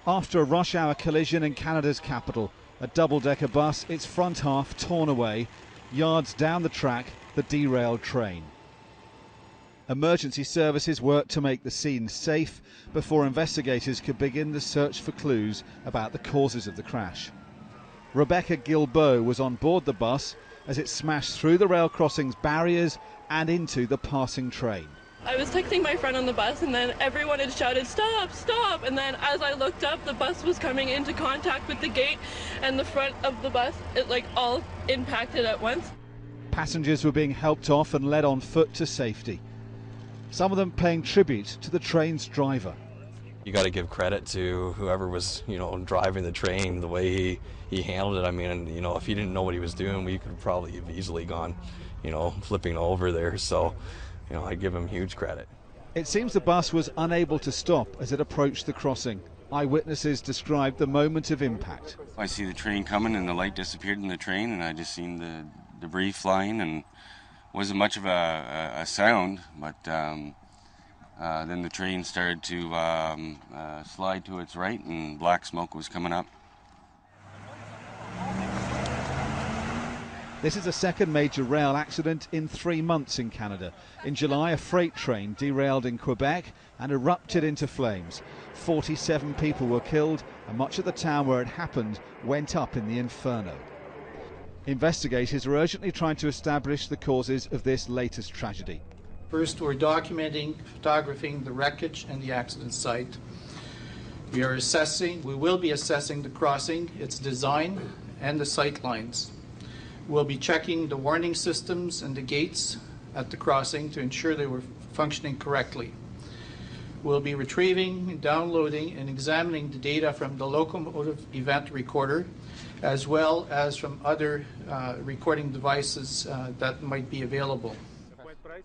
After a rush hour collision in Canada's capital, a double-decker bus, its front half torn away, yards down the track, the derailed train. Emergency services worked to make the scene safe before investigators could begin the search for clues about the causes of the crash. Rebecca Guilbeault was on board the bus as it smashed through the rail crossing's barriers and into the passing train. I was texting my friend on the bus and then everyone had shouted, "Stop, stop!" And then as I looked up, the bus was coming into contact with the gate and the front of the bus, it all impacted at once. Passengers were being helped off and led on foot to safety. Some of them paying tribute to the train's driver. You got to give credit to whoever was, driving the train, the way he handled it. I mean, if he didn't know what he was doing, we could probably have easily gone, flipping over there. So, I give him huge credit. It seems the bus was unable to stop as it approached the crossing. Eyewitnesses described the moment of impact. I see the train coming and the light disappeared in the train, and I just seen the debris flying, and wasn't much of a sound, but then the train started to slide to its right and black smoke was coming up. This is the second major rail accident in 3 months in Canada. In July, a freight train derailed in Quebec and erupted into flames. 47 people were killed and much of the town where it happened went up in the inferno. Investigators are urgently trying to establish the causes of this latest tragedy. First, we're photographing the wreckage and the accident site. We will be assessing the crossing, its design, and the sight lines. We'll be checking the warning systems and the gates at the crossing to ensure they were functioning correctly. We'll be retrieving, downloading, and examining the data from the locomotive event recorder, as well as from other recording devices that might be available.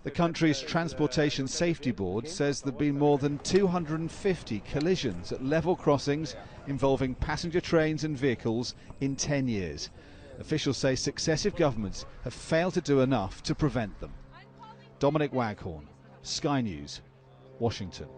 The country's Transportation Safety Board says there have been more than 250 collisions at level crossings involving passenger trains and vehicles in 10 years. Officials say successive governments have failed to do enough to prevent them. Dominic Waghorn, Sky News, Washington.